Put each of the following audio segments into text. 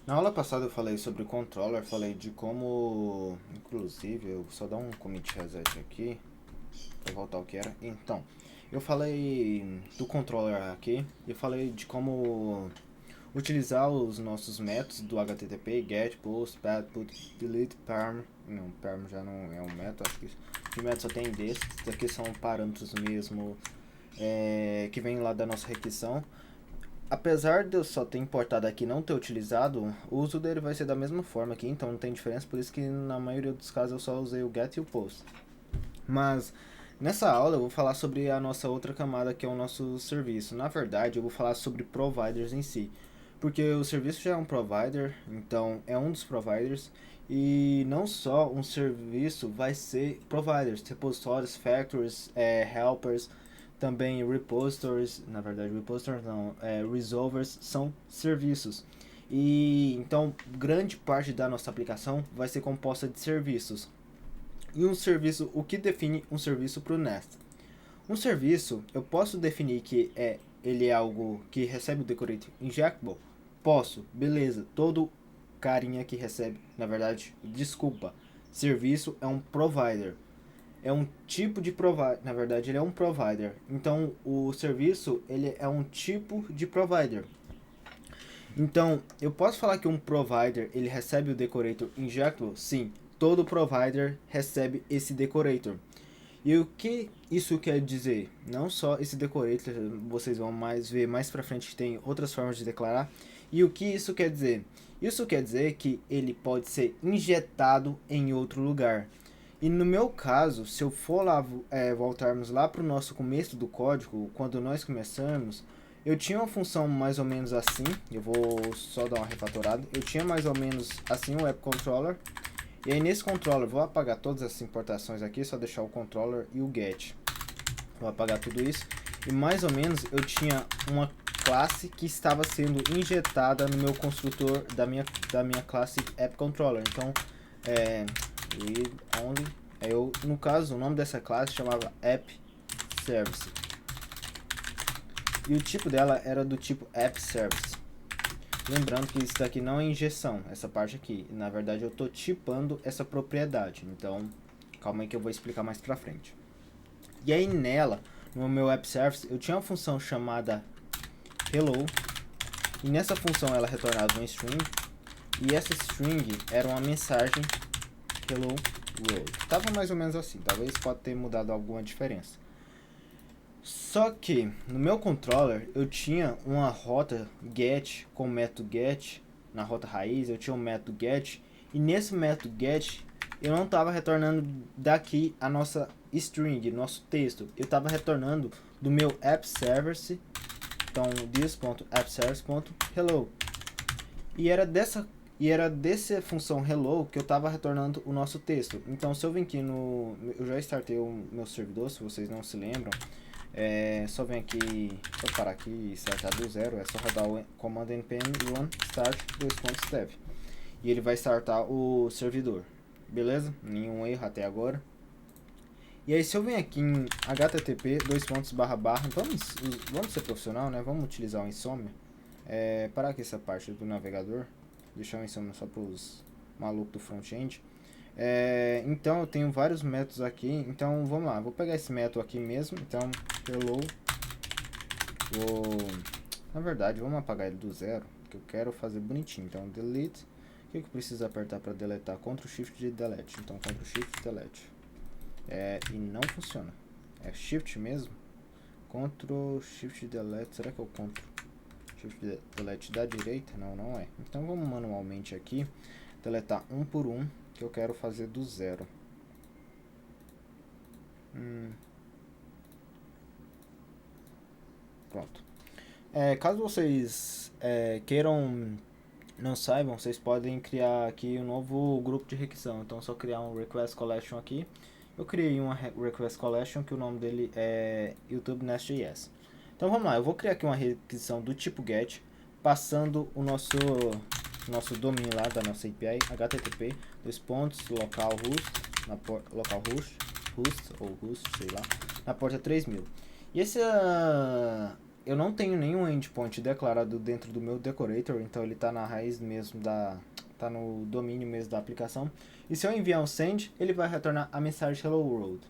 Na aula passada eu falei sobre o controller, falei de como, inclusive, eu só dar um commit reset aqui para voltar ao que era. Então, eu falei do controller aqui, eu falei de como utilizar os nossos métodos do HTTP, get, post, pad, put, delete, perm. Não, perm já não é um método, acho que de método só tem desses. Daqui são parâmetros mesmo que vem lá da nossa requisição. Apesar de eu só ter importado aqui e não ter utilizado, o uso dele vai ser da mesma forma aqui, então não tem diferença, por isso que na maioria dos casos eu só usei o get e o post. Mas nessa aula eu vou falar sobre a nossa outra camada que é o nosso serviço. Na verdade eu vou falar sobre providers em si, porque o serviço já é um provider, então é um dos providers, e não só um serviço vai ser providers, repositórios, factories, helpers, também repositories, na verdade repositories não, resolvers são serviços. E então grande parte da nossa aplicação vai ser composta de serviços. E um serviço, o que define um serviço para o Nest? Um serviço, eu posso definir que ele é algo que recebe o decorator injectable? Posso, beleza. Todo carinha que recebe, na verdade, desculpa, serviço é um provider. É um tipo de provider, na verdade ele é um provider. Então o serviço ele é um tipo de provider. Então eu posso falar que um provider ele recebe o decorator injectable? Sim, todo provider recebe esse decorator. E o que isso quer dizer? Não só esse decorator, vocês vão mais ver mais pra frente que tem outras formas de declarar. E o que isso quer dizer? Isso quer dizer que ele pode ser injetado em outro lugar. E no meu caso, se eu for lá, voltarmos lá para o nosso começo do código, quando nós começamos, eu tinha uma função mais ou menos assim, eu vou só dar uma refatorada, eu tinha mais ou menos assim o app controller, e aí nesse controller, vou apagar todas essas importações aqui, só deixar o controller e o get. Vou apagar tudo isso, e mais ou menos eu tinha uma classe que estava sendo injetada no meu construtor da minha classe app controller. Então, read only. No caso, o nome dessa classe chamava app service. E o tipo dela era do tipo app service. Lembrando que isso daqui não é injeção, essa parte aqui. Na verdade, eu estou tipando essa propriedade. Então, calma aí que eu vou explicar mais pra frente. E aí nela, no meu app service, eu tinha uma função chamada hello. E nessa função ela retornava um string. E essa string era uma mensagem hello world. Tava mais ou menos assim, talvez pode ter mudado alguma diferença. Só que no meu controller eu tinha uma rota get com o método get. Na rota raiz eu tinha um método get. E nesse método get eu não estava retornando daqui a nossa string, nosso texto. Eu estava retornando do meu app service. Então this.appservice.hello. E era dessa função hello que eu estava retornando o nosso texto. Então se eu vim aqui no... Eu já startei o meu servidor, se vocês não se lembram. Só vem aqui, só parar aqui e startar do zero. É só rodar o comando npm run start dev. E ele vai startar o servidor. Beleza? Nenhum erro até agora. E aí se eu venho aqui em http vamos ser profissional, né? Vamos utilizar o Insomnia. Parar aqui essa parte do navegador. Deixar o Insomnia só para os malucos do front-end. Então eu tenho vários métodos aqui. Então vamos lá, vou pegar esse método aqui mesmo. Então hello. Na verdade vamos apagar ele do zero, que eu quero fazer bonitinho. Então delete. O que eu preciso apertar para deletar? Ctrl Shift Delete. Então Ctrl Shift Delete. E não funciona. É Shift mesmo. Ctrl Shift Delete. Será que é o Ctrl Shift Delete da direita? Não, não é. Então vamos manualmente aqui deletar um por um, que eu quero fazer do zero. Pronto. Caso vocês queiram, não saibam, vocês podem criar aqui um novo grupo de requisição. Então é só criar um request collection aqui. Eu criei uma request collection que o nome dele é YouTube Nest.js. Então vamos lá, eu vou criar aqui uma requisição do tipo get, passando o nosso domínio lá da nossa API, http localhost, localhost, host ou host, sei lá, na porta 3000. E eu não tenho nenhum endpoint declarado dentro do meu decorator, então ele está na raiz mesmo tá no domínio mesmo da aplicação. E se eu enviar um send, ele vai retornar a mensagem hello world.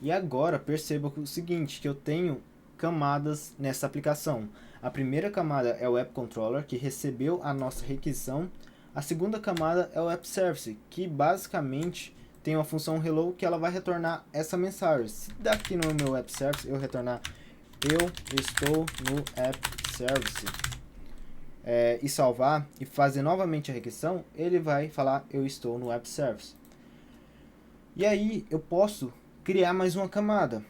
E agora perceba o seguinte, que eu tenho camadas nessa aplicação. A primeira camada é o App Controller, que recebeu a nossa requisição. A segunda camada é o App Service, que basicamente tem uma função hello que ela vai retornar essa mensagem. Se daqui no meu App Service eu retornar eu estou no App Service e salvar e fazer novamente a requisição, ele vai falar eu estou no App Service. E aí eu posso criar mais uma camada,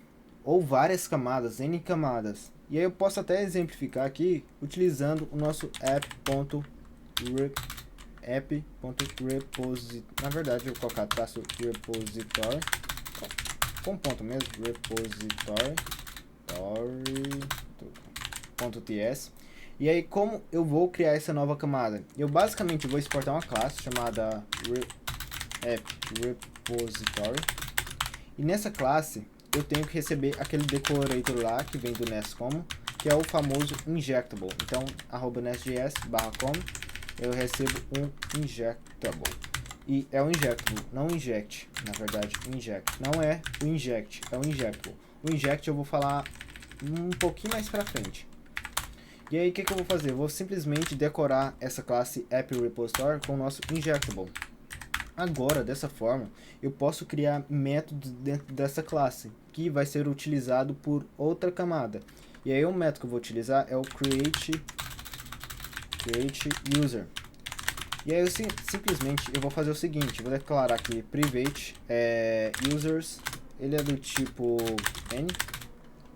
ou várias camadas, N camadas. E aí eu posso até exemplificar aqui, utilizando o nosso app.repository. Na verdade eu vou colocar traço repository, com ponto mesmo, repository.ts. E aí como eu vou criar essa nova camada? Eu basicamente vou exportar uma classe chamada app.repository. E nessa classe, eu tenho que receber aquele decorator lá, que vem do NestCommon, que é o famoso injectable. Então, @nestjs/com, eu recebo um injectable. E é o injectable, não inject, na verdade, inject. Não é o inject, é o injectable. O inject eu vou falar um pouquinho mais pra frente. E aí, o que eu vou fazer? Eu vou simplesmente decorar essa classe app.repository com o nosso injectable. Agora, dessa forma, eu posso criar métodos dentro dessa classe, que vai ser utilizado por outra camada. E aí o método que eu vou utilizar é o create user. E aí eu simplesmente eu vou fazer o seguinte, vou declarar aqui private users, ele é do tipo n,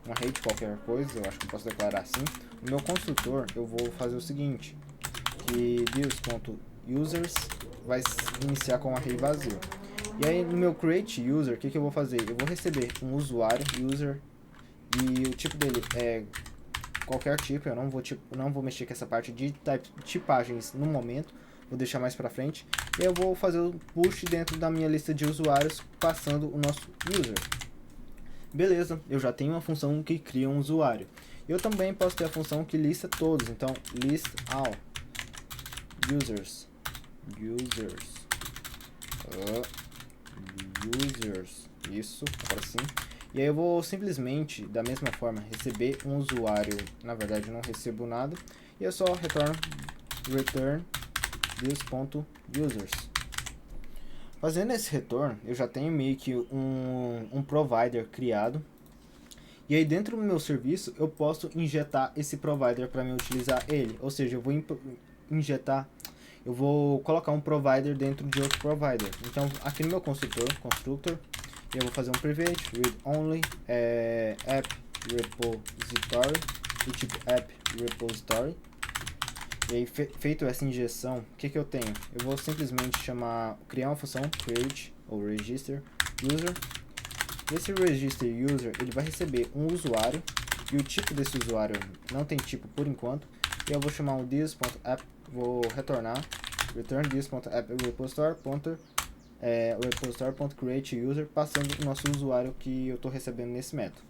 um array de qualquer coisa, eu acho que eu posso declarar assim. No meu construtor eu vou fazer o seguinte, que views.users vai iniciar com um array vazio. E aí no meu create user, o que eu vou fazer? Eu vou receber um usuário, user, e o tipo dele é qualquer tipo, eu não vou mexer com essa parte de tipagens no momento, vou deixar mais pra frente. E eu vou fazer o push dentro da minha lista de usuários, passando o nosso user. Beleza, eu já tenho uma função que cria um usuário. Eu também posso ter a função que lista todos, então list all users. Isso, agora sim. E aí eu vou simplesmente, da mesma forma, receber um usuário. Na verdade eu não recebo nada. E eu só retorno return this.users. Fazendo esse retorno, eu já tenho meio que um provider criado. E aí dentro do meu serviço eu posso injetar esse provider para me utilizar ele. Ou seja, eu vou colocar um provider dentro de outro provider. Então aqui no meu construtor, eu vou fazer um private read only app repository do tipo app repository. E aí feito essa injeção, o que eu tenho? Eu vou simplesmente criar uma função create ou register user. Esse register user ele vai receber um usuário e o tipo desse usuário não tem tipo por enquanto. E eu vou chamar um this.app, vou retornar return this.app.repository.create_user, passando o nosso usuário que eu estou recebendo nesse método.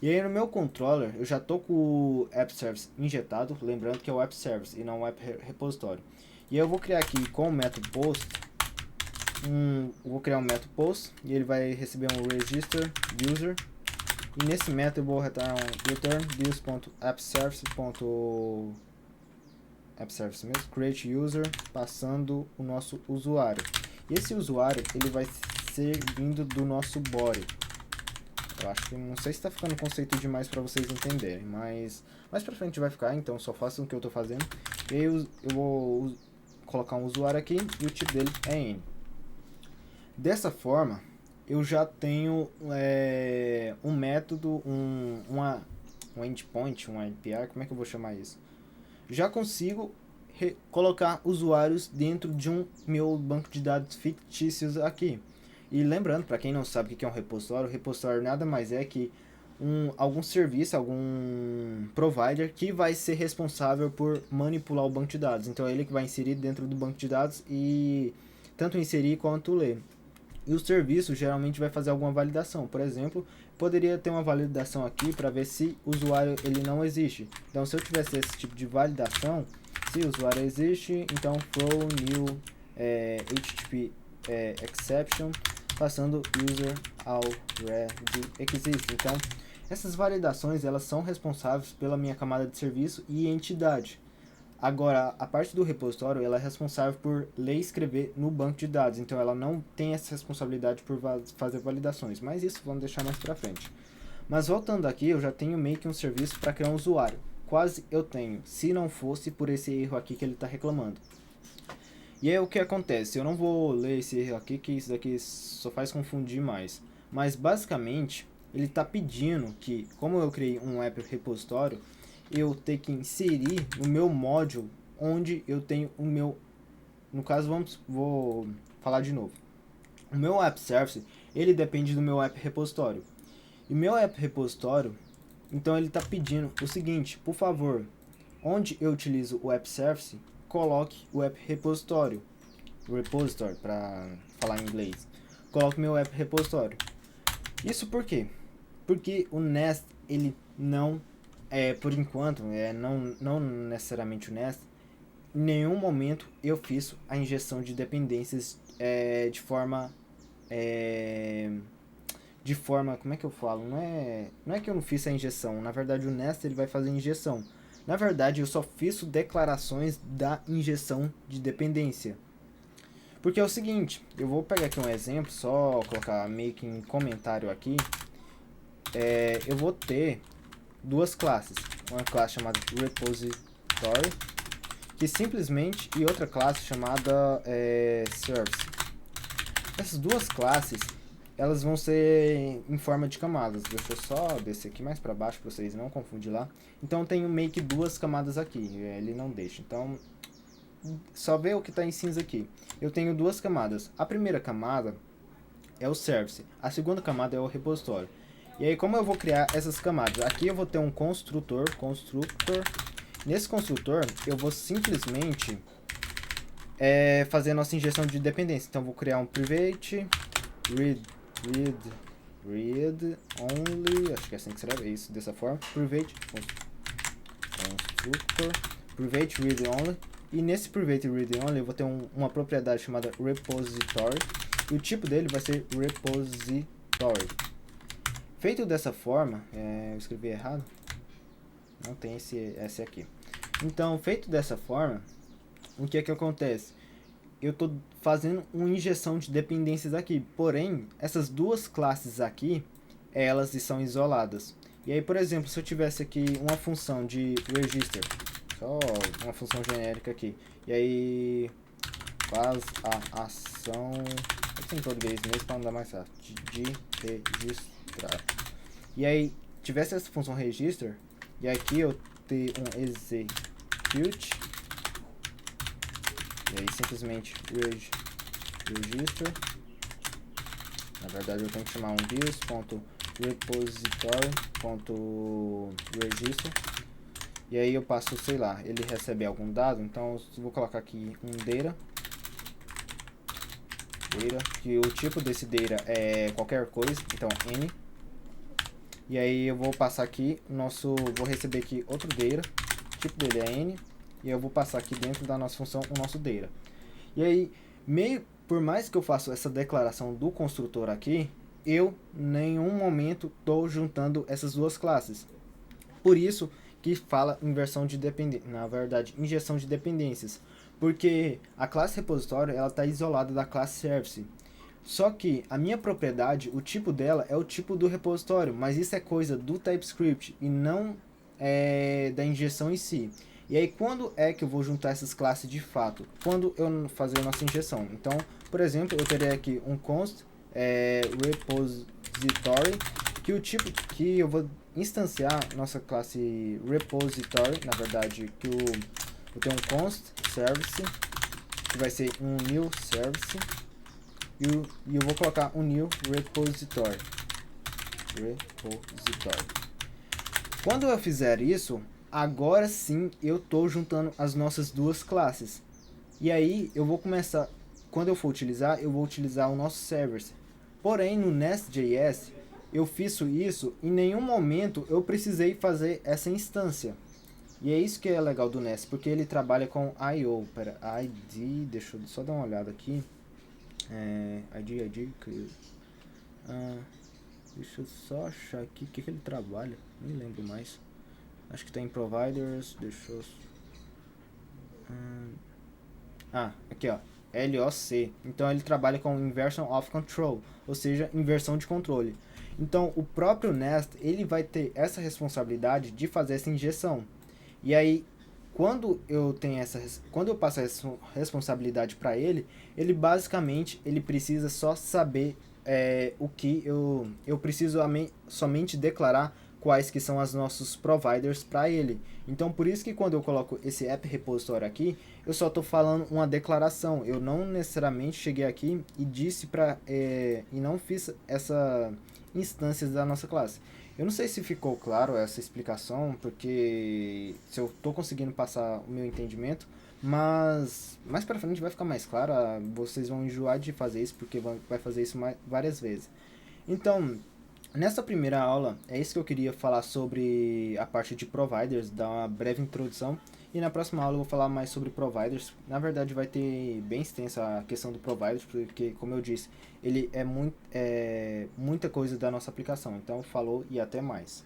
E aí no meu controller eu já estou com o app service injetado, lembrando que é o app service e não o app repository. E aí eu vou criar aqui com o método post, vou criar um método post e ele vai receber um register user. E nesse método eu vou retornar um return this.appService mesmo, create user, passando o nosso usuário. E esse usuário ele vai ser vindo do nosso body. Eu acho que não sei se está ficando conceito demais para vocês entenderem, mas mais pra frente vai ficar, então só façam o que eu estou fazendo. E aí eu vou colocar um usuário aqui e o tipo dele é n. Dessa forma eu já tenho um método, um endpoint, um API, como é que eu vou chamar isso? Já consigo colocar usuários dentro de meu banco de dados fictícios aqui. E lembrando, para quem não sabe o que é um repositório, o repositório nada mais é que algum serviço, algum provider que vai ser responsável por manipular o banco de dados. Então é ele que vai inserir dentro do banco de dados e tanto inserir quanto ler. E o serviço geralmente vai fazer alguma validação. Por exemplo, poderia ter uma validação aqui para ver se o usuário ele não existe. Então, se eu tivesse esse tipo de validação, se o usuário existe, então throw new HTTP exception, passando user already exists. Então, essas validações elas são responsáveis pela minha camada de serviço e entidade. Agora, a parte do repositório, ela é responsável por ler e escrever no banco de dados, então ela não tem essa responsabilidade por fazer validações, mas isso vamos deixar mais pra frente. Mas voltando aqui, eu já tenho meio que um serviço para criar um usuário. Quase eu tenho, se não fosse por esse erro aqui que ele está reclamando. E aí o que acontece? Eu não vou ler esse erro aqui, que isso daqui só faz confundir mais. Mas basicamente, ele está pedindo que, como eu criei um app repositório, eu tenho que inserir no meu módulo onde eu tenho o meu... No caso, vou falar de novo. O meu app service, ele depende do meu app repositório. E o meu app repositório, então ele está pedindo o seguinte, por favor, onde eu utilizo o app service, coloque o app repositório. Repository, para falar em inglês. Coloque meu app repositório. Isso por quê? Porque o Nest, ele não... por enquanto, não necessariamente o Nest, em nenhum momento eu fiz a injeção de dependências de forma, como é que eu falo? Não é que eu não fiz a injeção, na verdade o Nest ele vai fazer a injeção. Na verdade eu só fiz declarações da injeção de dependência. Porque é o seguinte, eu vou pegar aqui um exemplo, só colocar meio que em comentário aqui. Eu vou ter duas classes, uma classe chamada repository, que simplesmente, e outra classe chamada service. Essas duas classes, elas vão ser em forma de camadas. Deixa eu só descer aqui mais para baixo para vocês não confundir lá. Então eu tenho meio que duas camadas aqui, ele não deixa. Então só vê o que está em cinza aqui. Eu tenho duas camadas. A primeira camada é o service, a segunda camada é o repositório. E aí como eu vou criar essas camadas? Aqui eu vou ter um construtor. Nesse construtor eu vou simplesmente fazer a nossa injeção de dependência. Então vou criar um private read only, acho que é assim que escreve, isso, dessa forma, private constructor, private read only, e nesse private read only eu vou ter uma propriedade chamada repository, e o tipo dele vai ser repository. Feito dessa forma, eu escrevi errado, não tem esse aqui. Então, feito dessa forma, o que é que acontece? Eu estou fazendo uma injeção de dependências aqui, porém, essas duas classes aqui, elas são isoladas. E aí, por exemplo, se eu tivesse aqui uma função de register, só uma função genérica aqui, e aí faz a ação, em português mesmo para não dar mais fácil, de registrar. E aí, tivesse essa função register, e aqui eu ter um execute, e aí simplesmente register. Na verdade eu tenho que chamar um this.repository.register. E aí eu passo, sei lá, ele recebe algum dado, então eu vou colocar aqui um data, que o tipo desse data é qualquer coisa, então n. E aí eu vou passar aqui vou receber aqui outro data, o tipo dele é n, e eu vou passar aqui dentro da nossa função o nosso data. E aí, por mais que eu faça essa declaração do construtor aqui, eu em nenhum momento estou juntando essas duas classes. Por isso que fala inversão de dependência, na verdade, injeção de dependências, porque a classe repositório ela está isolada da classe service. Só que a minha propriedade, o tipo dela é o tipo do repositório, mas isso é coisa do TypeScript e não da injeção em si. E aí quando é que eu vou juntar essas classes de fato? Quando eu fazer a nossa injeção. Então, por exemplo, eu terei aqui um const repository, que o tipo que eu vou instanciar nossa classe repository, na verdade, que eu tenho um const service, que vai ser um new service, e eu vou colocar um new repository. Quando eu fizer isso, agora sim eu estou juntando as nossas duas classes. E aí eu vou começar quando eu for utilizar, eu vou utilizar o nosso servers. Porém, no Nest.js, eu fiz isso, em nenhum momento eu precisei fazer essa instância. E é isso que é legal do Nest, porque ele trabalha com I/O. Pera, ID, deixa eu só dar uma olhada aqui. ID, deixa eu só achar aqui o que ele trabalha, nem lembro mais. Acho que tá em Providers, deixa eu... aqui ó, LOC. Então ele trabalha com Inversion of Control, ou seja, inversão de controle. Então o próprio Nest, ele vai ter essa responsabilidade de fazer essa injeção. E aí, quando eu passo essa responsabilidade para ele, ele basicamente ele precisa só saber o que eu preciso somente declarar quais que são os nossos providers para ele. Então, por isso que quando eu coloco esse app repository aqui, eu só estou falando uma declaração. Eu não necessariamente cheguei aqui e disse e não fiz essa instâncias da nossa classe. Eu não sei se ficou claro essa explicação, porque se eu estou conseguindo passar o meu entendimento, mas mais para frente vai ficar mais claro, vocês vão enjoar de fazer isso, porque vai fazer isso várias vezes. Então, nessa primeira aula, é isso que eu queria falar sobre a parte de providers, dar uma breve introdução, e na próxima aula eu vou falar mais sobre providers. Na verdade vai ter bem extensa a questão do providers, porque como eu disse, ele é muita coisa da nossa aplicação. Então falou e até mais.